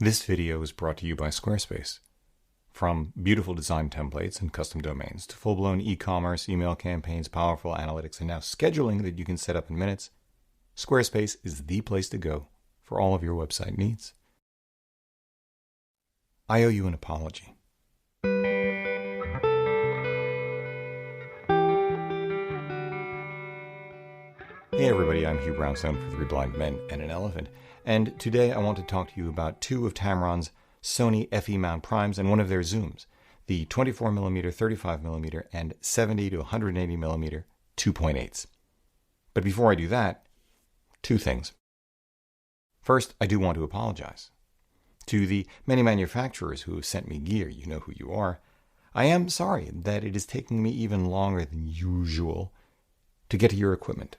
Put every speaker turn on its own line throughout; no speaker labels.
This video is brought to you by Squarespace. From beautiful design templates and custom domains to full-blown e-commerce, email campaigns, powerful analytics, and now scheduling that you can set up in minutes, Squarespace is the place to go for all of your website needs. I owe you an apology. Hey everybody, I'm Hugh Brownstone for Three Blind Men and an Elephant, and today I want to talk to you about two of Tamron's Sony FE mount primes and one of their zooms, the 24mm, 35mm, and 70 to 180mm 2.8s. But before I do that, two things. First, I do want to apologize. To the many manufacturers who have sent me gear, you know who you are, I am sorry that it is taking me even longer than usual to get to your equipment.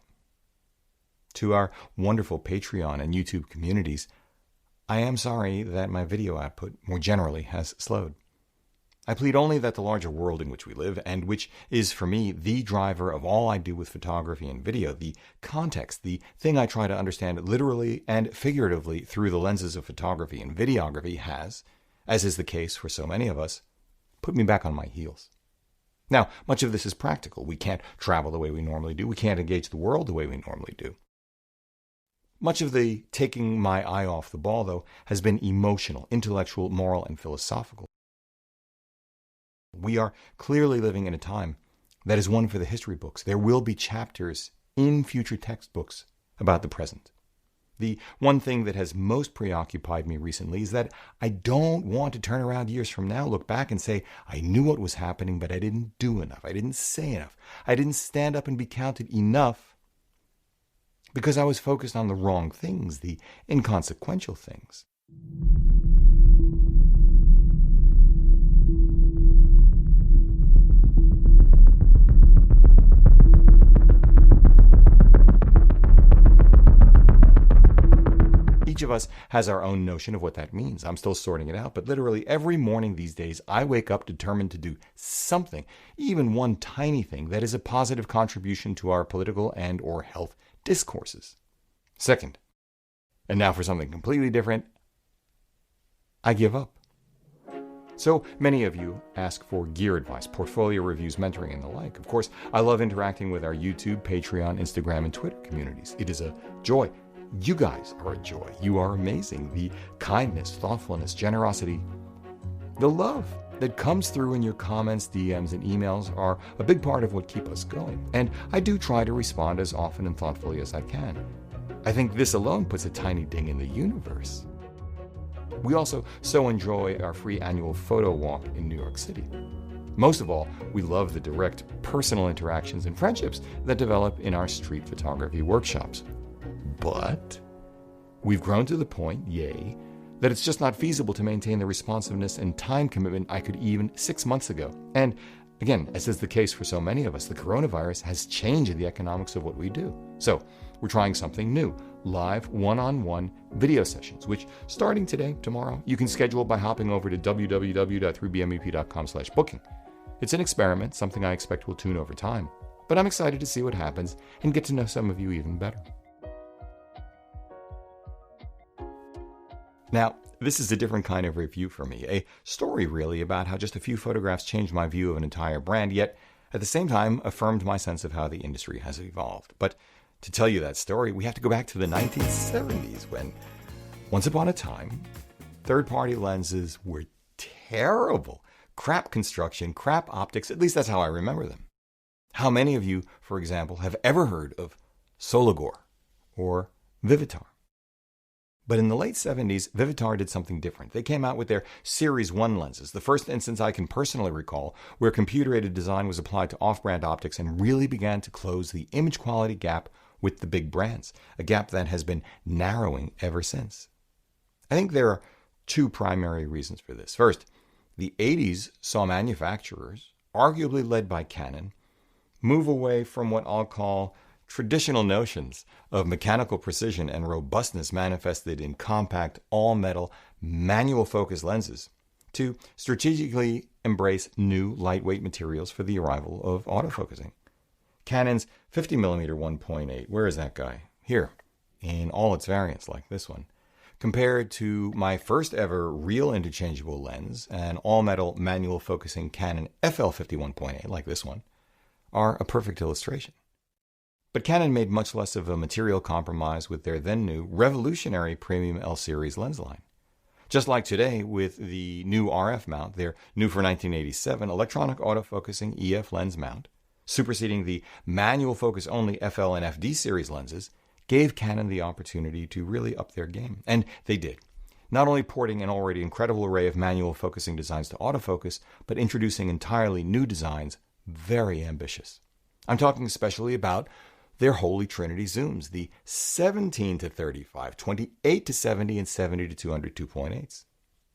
To our wonderful Patreon and YouTube communities, I am sorry that my video output more generally has slowed. I plead only that the larger world in which we live, and which is for me the driver of all I do with photography and video, the context, the thing I try to understand literally and figuratively through the lenses of photography and videography has, as is the case for so many of us, put me back on my heels. Now, much of this is practical. We can't travel the way we normally do. We can't engage the world the way we normally do. Much of the taking my eye off the ball, though, has been emotional, intellectual, moral, and philosophical. We are clearly living in a time that is one for the history books. There will be chapters in future textbooks about the present. The one thing that has most preoccupied me recently is that I don't want to turn around years from now, look back and say, I knew what was happening, but I didn't do enough. I didn't say enough. I didn't stand up and be counted enough because I was focused on the wrong things, the inconsequential things. Each of us has our own notion of what that means. I'm still sorting it out, but literally every morning these days, I wake up determined to do something, even one tiny thing, that is a positive contribution to our political and or health discourses. Second, and now for something completely different, I give up. So many of you ask for gear advice, portfolio reviews, mentoring, and the like. Of course, I love interacting with our YouTube, Patreon, Instagram, and Twitter communities. It is a joy. You guys are a joy. You are amazing. The kindness, thoughtfulness, generosity, the love that comes through in your comments, DMs, and emails are a big part of what keep us going. And I do try to respond as often and thoughtfully as I can. I think this alone puts a tiny ding in the universe. We also so enjoy our free annual photo walk in New York City. Most of all, we love the direct personal interactions and friendships that develop in our street photography workshops. But we've grown to the point, that it's just not feasible to maintain the responsiveness and time commitment I could even 6 months ago. And again, as is the case for so many of us, the coronavirus has changed the economics of what we do. So we're trying something new, live one-on-one video sessions, which starting today, tomorrow, you can schedule by hopping over to www.3bmep.com/booking. It's an experiment, something I expect will tune over time, but I'm excited to see what happens and get to know some of you even better. Now, this is a different kind of review for me, a story really about how just a few photographs changed my view of an entire brand, yet at the same time affirmed my sense of how the industry has evolved. But to tell you that story, we have to go back to the 1970s when, once upon a time, third-party lenses were terrible. Crap construction, crap optics, at least that's how I remember them. How many of you, for example, have ever heard of Solagor or Vivitar? But in the late 70s, Vivitar did something different. They came out with their Series 1 lenses, the first instance I can personally recall where computer-aided design was applied to off-brand optics and really began to close the image quality gap with the big brands, a gap that has been narrowing ever since. I think there are two primary reasons for this. First, the 80s saw manufacturers, arguably led by Canon, move away from what I'll call traditional notions of mechanical precision and robustness manifested in compact, all-metal, manual-focused lenses to strategically embrace new lightweight materials for the arrival of autofocusing. Canon's 50mm 1.8, where is that guy? Here, in all its variants like this one, compared to my first ever real interchangeable lens, an all-metal manual focusing Canon FL51.8 like this one, are a perfect illustration. But Canon made much less of a material compromise with their then new revolutionary premium L-series lens line. Just like today with the new RF mount, their new for 1987 electronic autofocusing EF lens mount, superseding the manual focus only FL and FD series lenses, gave Canon the opportunity to really up their game. And they did. Not only porting an already incredible array of manual focusing designs to autofocus, but introducing entirely new designs, very ambitious. I'm talking especially about their holy trinity zooms, the 17 to 35, 28 to 70, and 70 to 200 2.8s.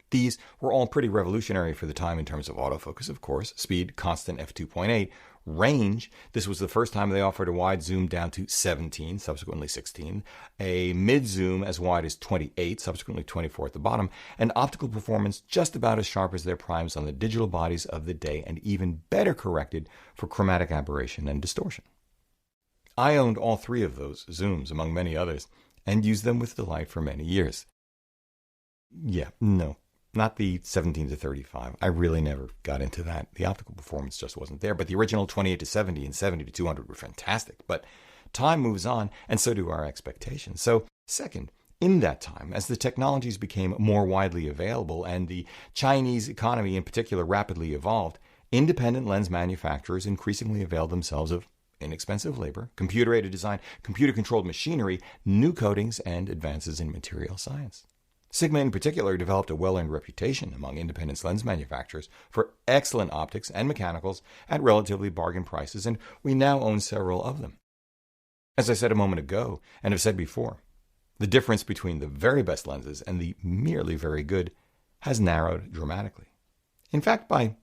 These were all pretty revolutionary for the time in terms of autofocus, of course, speed, constant f2.8, range. This was the first time they offered a wide zoom down to 17, subsequently 16, a mid zoom as wide as 28, subsequently 24 at the bottom, and optical performance just about as sharp as their primes on the digital bodies of the day, and even better corrected for chromatic aberration and distortion. I owned all three of those zooms, among many others, and used them with delight for many years. Yeah, no, not the 17 to 35. I really never got into that. The optical performance just wasn't there. But the original 28 to 70 and 70 to 200 were fantastic. But time moves on, and so do our expectations. So, second, in that time, as the technologies became more widely available and the Chinese economy in particular rapidly evolved, independent lens manufacturers increasingly availed themselves of inexpensive labor, computer-aided design, computer-controlled machinery, new coatings, and advances in material science. Sigma in particular developed a well-earned reputation among independent lens manufacturers for excellent optics and mechanicals at relatively bargain prices, and we now own several of them. As I said a moment ago, and have said before, the difference between the very best lenses and the merely very good has narrowed dramatically. In fact, by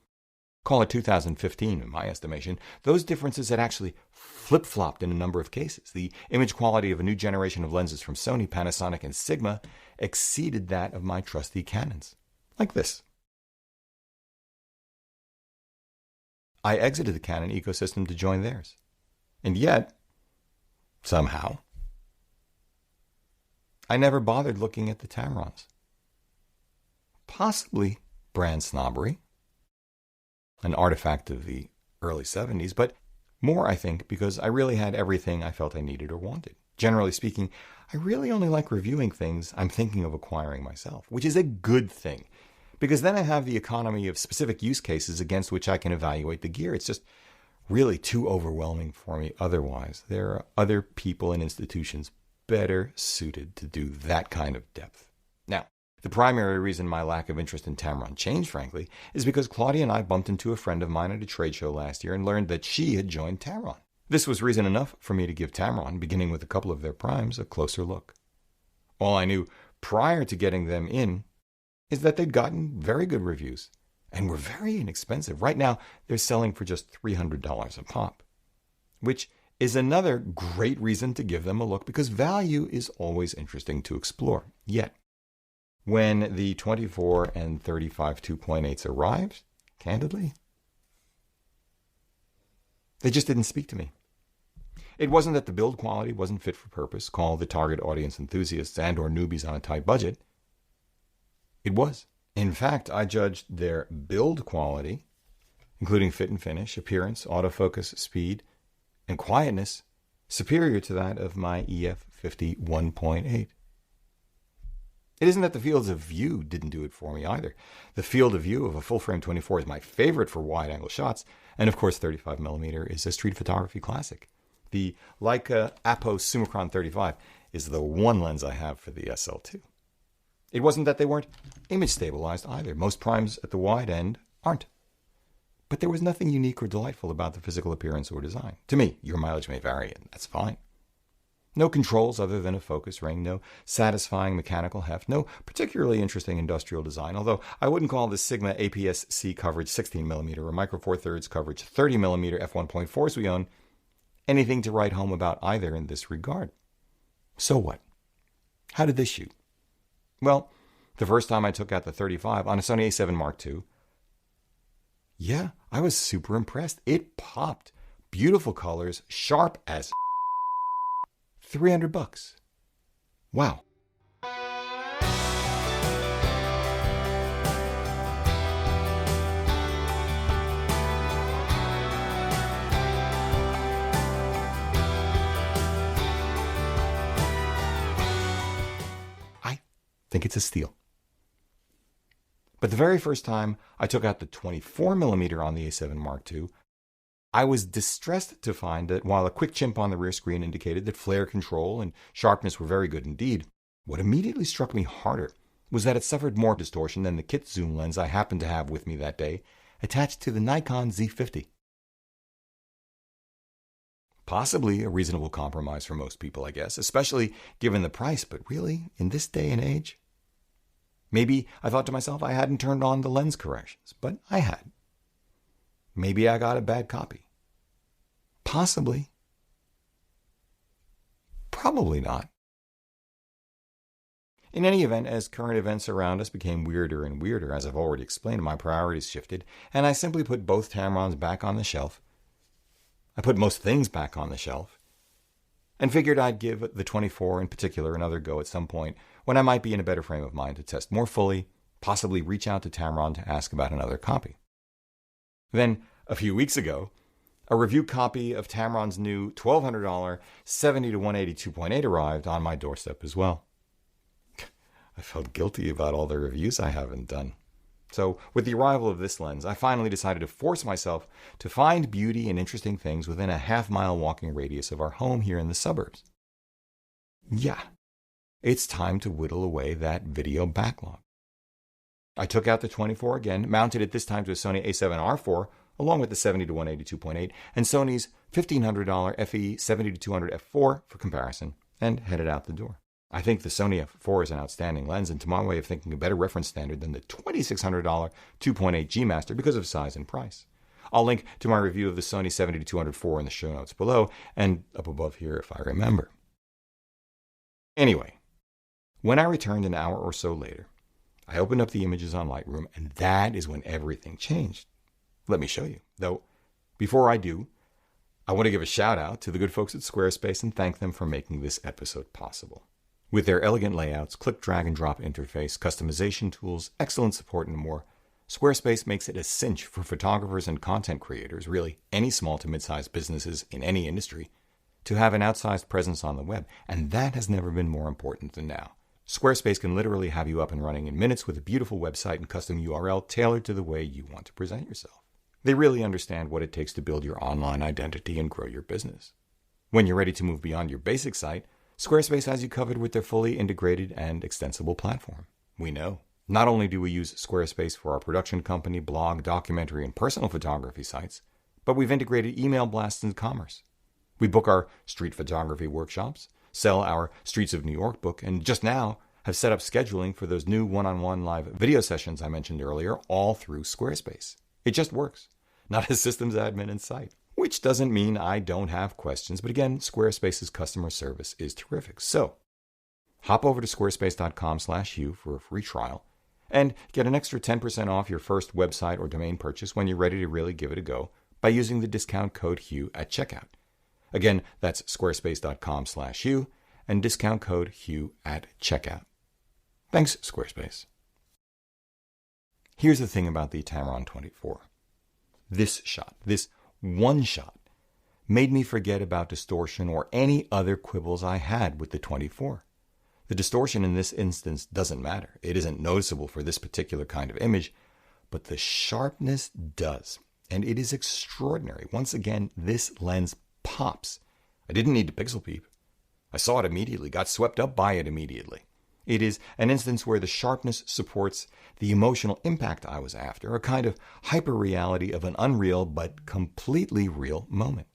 call it 2015, in my estimation, those differences had actually flip-flopped in a number of cases. The image quality of a new generation of lenses from Sony, Panasonic, and Sigma exceeded that of my trusty Canons. Like this. I exited the Canon ecosystem to join theirs. And yet, somehow, I never bothered looking at the Tamrons. Possibly brand snobbery, an artifact of the early 70s, but more, I think, because I really had everything I felt I needed or wanted. Generally speaking, I really only like reviewing things I'm thinking of acquiring myself, which is a good thing, because then I have the economy of specific use cases against which I can evaluate the gear. It's just really too overwhelming for me otherwise. There are other people and institutions better suited to do that kind of depth. Now, the primary reason my lack of interest in Tamron changed, frankly, is because Claudia and I bumped into a friend of mine at a trade show last year and learned that she had joined Tamron. This was reason enough for me to give Tamron, beginning with a couple of their primes, a closer look. All I knew prior to getting them in is that they'd gotten very good reviews and were very inexpensive. Right now, they're selling for just $300 a pop, which is another great reason to give them a look because value is always interesting to explore. Yet, when the 24 and 35 2.8s arrived, candidly, they just didn't speak to me. It wasn't that the build quality wasn't fit for purpose, call the target audience enthusiasts and or newbies on a tight budget. It was. In fact, I judged their build quality, including fit and finish, appearance, autofocus, speed, and quietness, superior to that of my EF50 1.8. It isn't that the fields of view didn't do it for me either. The field of view of a full-frame 24 is my favorite for wide-angle shots, and of course 35mm is a street photography classic. The Leica Apo Summicron 35 is the one lens I have for the SL2. It wasn't that they weren't image stabilized either. Most primes at the wide end aren't. But there was nothing unique or delightful about the physical appearance or design. To me, your mileage may vary, and that's fine. No controls other than a focus ring, no satisfying mechanical heft, no particularly interesting industrial design, although I wouldn't call the Sigma APS-C coverage 16mm or Micro Four Thirds coverage 30mm f1.4s we own anything to write home about either in this regard. So what? How did they shoot? Well, the first time I took out the 35 on a Sony A7 Mark II, yeah, I was super impressed. It popped. Beautiful colors, sharp as $300. Wow. think it's a steal. But the very first time I took out the 24mm on the A7 Mark II, I was distressed to find that while a quick chimp on the rear screen indicated that flare control and sharpness were very good indeed, what immediately struck me harder was that it suffered more distortion than the kit zoom lens I happened to have with me that day, attached to the Nikon Z50. Possibly a reasonable compromise for most people, I guess, especially given the price, but really, in this day and age? Maybe I thought to myself I hadn't turned on the lens corrections, but I had. Maybe I got a bad copy. Possibly. Probably not. In any event, as current events around us became weirder and weirder, as I've already explained, my priorities shifted, and I simply put both Tamrons back on the shelf. I put most things back on the shelf, and figured I'd give the 24 in particular another go at some point when I might be in a better frame of mind to test more fully, possibly reach out to Tamron to ask about another copy. Then, a few weeks ago, a review copy of Tamron's new $1,200 70-180 2.8 arrived on my doorstep as well. I felt guilty about all the reviews I haven't done. So, with the arrival of this lens, I finally decided to force myself to find beauty and interesting things within a half-mile walking radius of our home here in the suburbs. Yeah, it's time to whittle away that video backlog. I took out the 24 again, mounted it this time to a Sony A7R4, along with the 70-180 2.8, and Sony's $1,500 FE 70-200 f4 for comparison, and headed out the door. I think the Sony f4 is an outstanding lens, and to my way of thinking, a better reference standard than the $2,600 2.8 G Master because of size and price. I'll link to my review of the Sony 70-200 4 in the show notes below, and up above here if I remember. Anyway, when I returned an hour or so later, I opened up the images on Lightroom, and that is when everything changed. Let me show you. Though, before I do, I want to give a shout out to the good folks at Squarespace and thank them for making this episode possible. With their elegant layouts, click, drag, and drop interface, customization tools, excellent support, and more, Squarespace makes it a cinch for photographers and content creators, really any small to mid-sized businesses in any industry, to have an outsized presence on the web, and that has never been more important than now. Squarespace can literally have you up and running in minutes with a beautiful website and custom URL tailored to the way you want to present yourself. They really understand what it takes to build your online identity and grow your business. When you're ready to move beyond your basic site, Squarespace has you covered with their fully integrated and extensible platform. We know. Not only do we use Squarespace for our production company, blog, documentary, and personal photography sites, but we've integrated email blasts and commerce. We book our street photography workshops, sell our Streets of New York book, and just now have set up scheduling for those new one-on-one live video sessions I mentioned earlier, all through Squarespace. It just works. Not a systems admin in sight. Which doesn't mean I don't have questions, but again, Squarespace's customer service is terrific. So, hop over to squarespace.com/Hugh for a free trial and get an extra 10% off your first website or domain purchase when you're ready to really give it a go by using the discount code Hugh at checkout. Again, that's squarespace.com/Hugh and discount code Hugh at checkout. Thanks, Squarespace. Here's the thing about the Tamron 24. This shot, this one shot, made me forget about distortion or any other quibbles I had with the 24. The distortion in this instance doesn't matter. It isn't noticeable for this particular kind of image, but the sharpness does, and it is extraordinary. Once again, this lens pops. I didn't need to pixel peep. I saw it immediately, got swept up by it immediately. It is an instance where the sharpness supports the emotional impact I was after, a kind of hyper-reality of an unreal but completely real moment.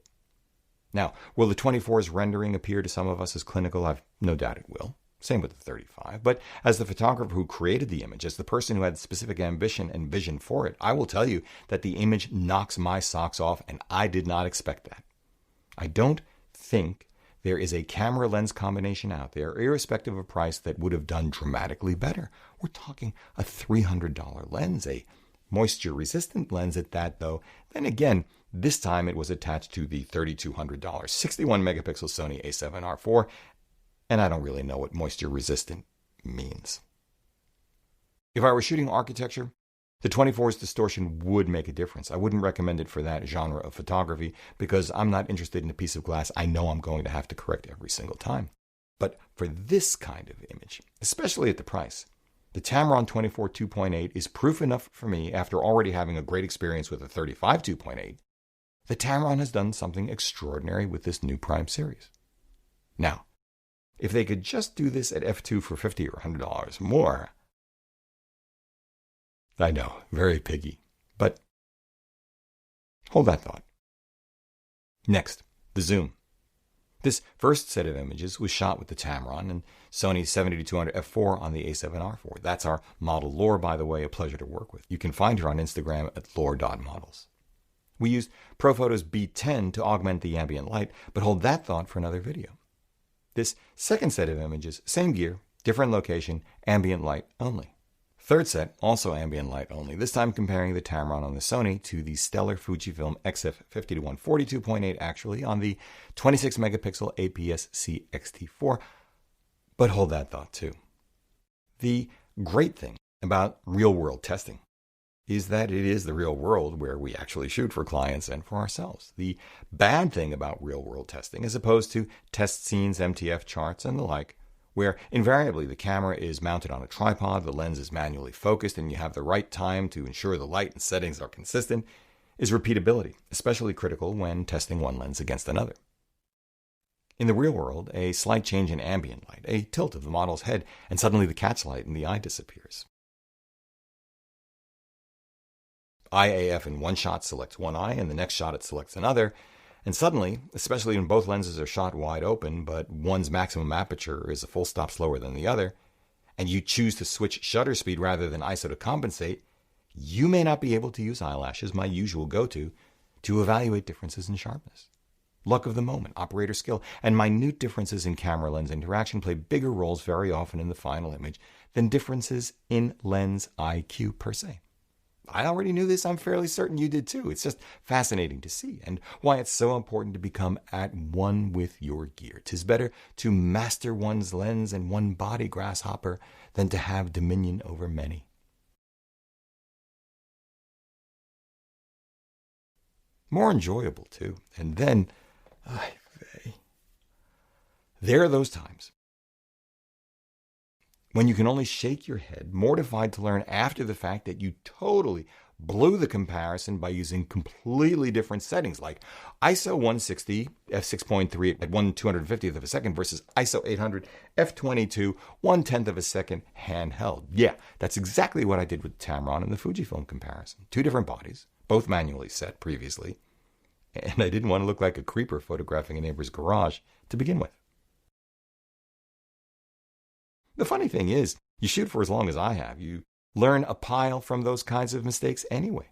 Now, will the 24's rendering appear to some of us as clinical? I've no doubt it will. Same with the 35. But as the photographer who created the image, as the person who had specific ambition and vision for it, I will tell you that the image knocks my socks off, and I did not expect that. I don't think there is a camera lens combination out there, irrespective of price, that would have done dramatically better. We're talking a $300 lens, a moisture-resistant lens at that, though. Then again, this time it was attached to the $3,200 61-megapixel Sony A7R4, and I don't really know what moisture-resistant means. If I were shooting architecture, the 24's distortion would make a difference. I wouldn't recommend it for that genre of photography because I'm not interested in a piece of glass I know I'm going to have to correct every single time. But for this kind of image, especially at the price, the Tamron 24 2.8 is proof enough for me, after already having a great experience with the 35 2.8, that Tamron has done something extraordinary with this new Prime series. Now, if they could just do this at f2 for $50 or $100 more, I know, very piggy, but hold that thought. Next, the zoom. This first set of images was shot with the Tamron and Sony 70-200 f4 on the a7R4. That's our model Lore, by the way, a pleasure to work with. You can find her on Instagram at lore.models. We used ProPhoto's B10 to augment the ambient light, but hold that thought for another video. This second set of images, same gear, different location, ambient light only. Third set, also ambient light only, this time comparing the Tamron on the Sony to the stellar Fujifilm XF50-1 42.8 actually on the 26 megapixel APS-C X-T4. But hold that thought too. The great thing about real-world testing is that it is the real world where we actually shoot for clients and for ourselves. The bad thing about real-world testing, as opposed to test scenes, MTF charts, and the like, where invariably the camera is mounted on a tripod, the lens is manually focused, and you have the right time to ensure the light and settings are consistent, is repeatability, especially critical when testing one lens against another. In the real world, a slight change in ambient light, a tilt of the model's head, and suddenly the catch light in the eye disappears. IAF in one shot selects one eye, and the next shot it selects another, and suddenly, especially when both lenses are shot wide open, but one's maximum aperture is a full stop slower than the other, and you choose to switch shutter speed rather than ISO to compensate, you may not be able to use eyelashes, my usual go-to, to evaluate differences in sharpness. Luck of the moment, operator skill, and minute differences in camera lens interaction play bigger roles very often in the final image than differences in lens IQ per se. I already knew this. I'm fairly certain you did too. It's just fascinating to see, and why it's so important to become at one with your gear. 'Tis better to master one's lens and one body, grasshopper, than to have dominion over many. More enjoyable too. And then, there are those times when you can only shake your head, mortified to learn after the fact that you totally blew the comparison by using completely different settings, like ISO 160 f6.3 at 1/250th of a second versus ISO 800 f22 1/10th of a second handheld. Yeah, that's exactly what I did with Tamron and the Fujifilm comparison. Two different bodies, both manually set previously, and I didn't want to look like a creeper photographing a neighbor's garage to begin with. The funny thing is, you shoot for as long as I have, you learn a pile from those kinds of mistakes anyway.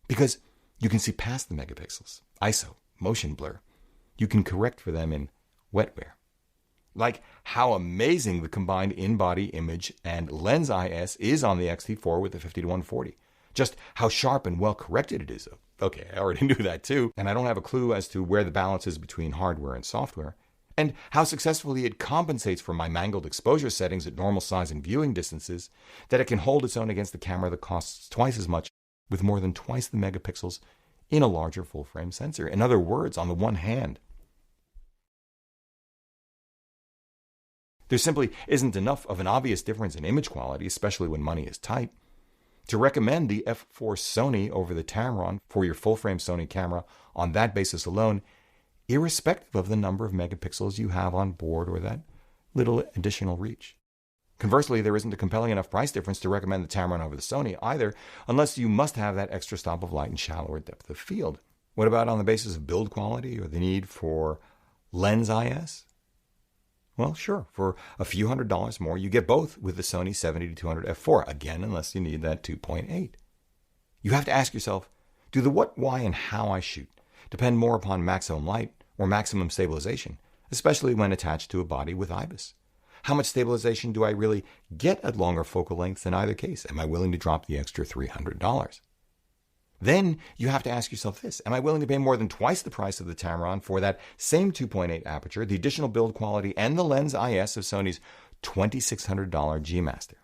Because you can see past the megapixels, ISO, motion blur. You can correct for them in wetware. Like how amazing the combined in-body image and lens IS is on the X-T4 with the 50-140. Just how sharp and well corrected it is. Okay, I already knew that too, and I don't have a clue as to where the balance is between hardware and software. And how successfully it compensates for my mangled exposure settings at normal size and viewing distances, that it can hold its own against the camera that costs twice as much with more than twice the megapixels in a larger full-frame sensor. In other words, on the one hand, there simply isn't enough of an obvious difference in image quality, especially when money is tight, to recommend the F4 Sony over the Tamron for your full-frame Sony camera on that basis alone, irrespective of the number of megapixels you have on board or that little additional reach. Conversely, there isn't a compelling enough price difference to recommend the Tamron over the Sony either, unless you must have that extra stop of light and shallower depth of field. What about on the basis of build quality or the need for lens IS? Well, sure, for a few $100s more, you get both with the Sony 70-200 f4, again, unless you need that 2.8. You have to ask yourself, do the what, why, and how I shoot depend more upon maximum light or maximum stabilization, especially when attached to a body with IBIS? How much stabilization do I really get at longer focal lengths in either case? Am I willing to drop the extra $300? Then you have to ask yourself this: am I willing to pay more than twice the price of the Tamron for that same 2.8 aperture, the additional build quality, and the lens IS of Sony's $2,600 G Master?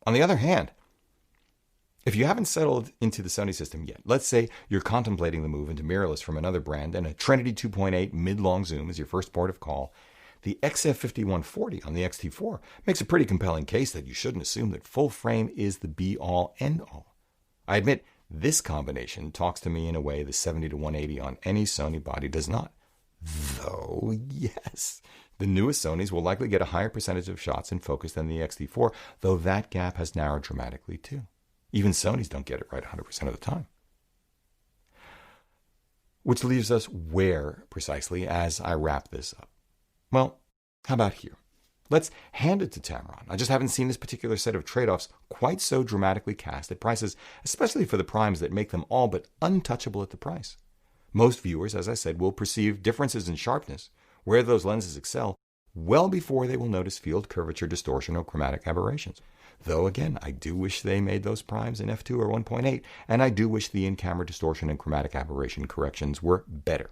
On the other hand, If you haven't settled into the Sony system yet, let's say you're contemplating the move into mirrorless from another brand and a Trinity 2.8 mid-long zoom is your first port of call, the XF5140 on the XT4 makes a pretty compelling case that you shouldn't assume that full frame is the be-all, end-all. I admit this combination talks to me in a way the 70-180 on any Sony body does not. Though, yes, the newest Sonys will likely get a higher percentage of shots in focus than the XT4, though that gap has narrowed dramatically too. Even Sonys don't get it right 100% of the time. Which leaves us where, precisely, as I wrap this up? Well, how about here? Let's hand it to Tamron. I just haven't seen this particular set of trade-offs quite so dramatically cast at prices, especially for the primes that make them all but untouchable at the price. Most viewers, as I said, will perceive differences in sharpness, where those lenses excel, well before they will notice field curvature, distortion, or chromatic aberrations. Though, again, I do wish they made those primes in f2 or 1.8, and I do wish the in-camera distortion and chromatic aberration corrections were better.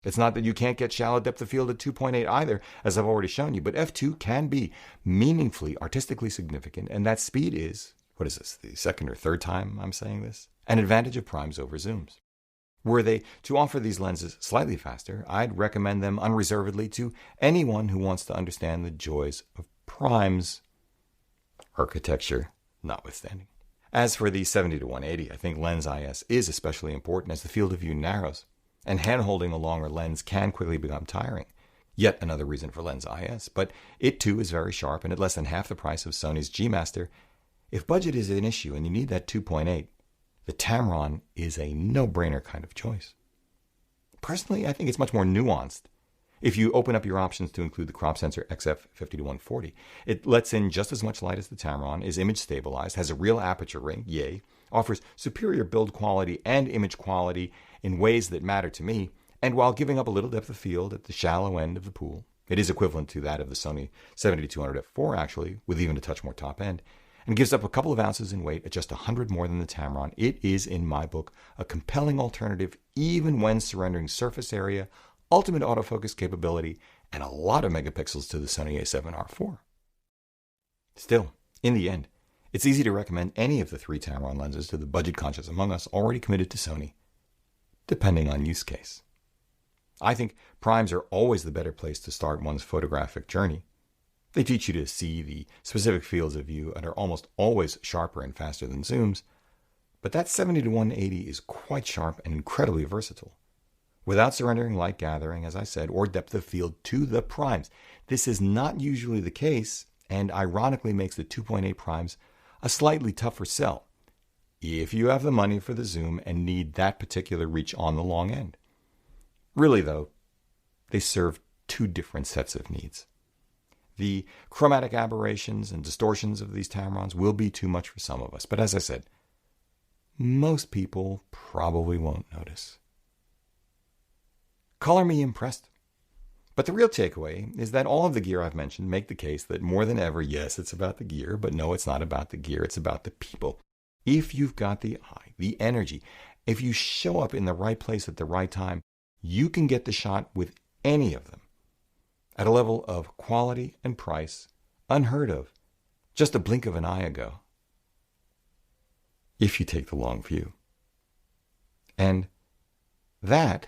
It's not that you can't get shallow depth of field at 2.8 either, as I've already shown you, but f2 can be meaningfully, artistically significant, and that speed is, what is this, the second or third time I'm saying this? An advantage of primes over zooms. Were they to offer these lenses slightly faster, I'd recommend them unreservedly to anyone who wants to understand the joys of primes, architecture notwithstanding. As for the 70-180, I think lens IS is especially important as the field of view narrows, and hand-holding a longer lens can quickly become tiring. Yet another reason for lens IS, but it too is very sharp, and at less than half the price of Sony's G Master, if budget is an issue and you need that 2.8, the Tamron is a no-brainer kind of choice. Personally, I think it's much more nuanced. If you open up your options to include the crop sensor XF50-140, it lets in just as much light as the Tamron, is image stabilized, has a real aperture ring, yay, offers superior build quality and image quality in ways that matter to me, and while giving up a little depth of field at the shallow end of the pool, it is equivalent to that of the Sony 70-200 f4 actually, with even a touch more top end, and gives up a couple of ounces in weight at just 100 more than the Tamron. It is, in my book, a compelling alternative even when surrendering surface area, ultimate autofocus capability, and a lot of megapixels to the Sony a7R4. Still, in the end, it's easy to recommend any of the three Tamron lenses to the budget-conscious among us already committed to Sony, depending on use case. I think primes are always the better place to start one's photographic journey. They teach you to see the specific fields of view and are almost always sharper and faster than zooms, but that 70-180 is quite sharp and incredibly versatile. Without surrendering light gathering, as I said, or depth of field to the primes. This is not usually the case, and ironically makes the 2.8 primes a slightly tougher sell, if you have the money for the zoom and need that particular reach on the long end. Really, though, they serve two different sets of needs. The chromatic aberrations and distortions of these Tamrons will be too much for some of us, but as I said, most people probably won't notice. Color me impressed. But the real takeaway is that all of the gear I've mentioned make the case that more than ever, yes, it's about the gear, but no, it's not about the gear, it's about the people. If you've got the eye, the energy, if you show up in the right place at the right time, you can get the shot with any of them at a level of quality and price unheard of just a blink of an eye ago, if you take the long view. And that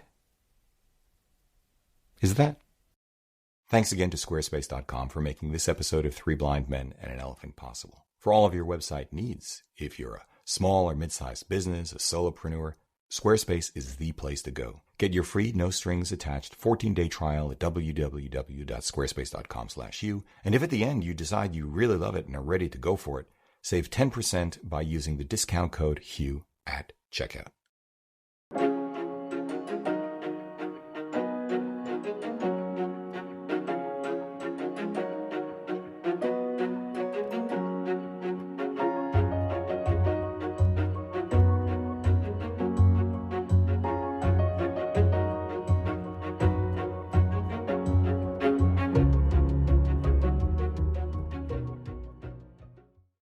is that. Thanks again to Squarespace.com for making this episode of Three Blind Men and an Elephant possible. For all of your website needs, if you're a small or mid-sized business, a solopreneur, Squarespace is the place to go. Get your free, no-strings-attached 14-day trial at www.squarespace.com/hugh. And if at the end you decide you really love it and are ready to go for it, save 10% by using the discount code HUGH at checkout.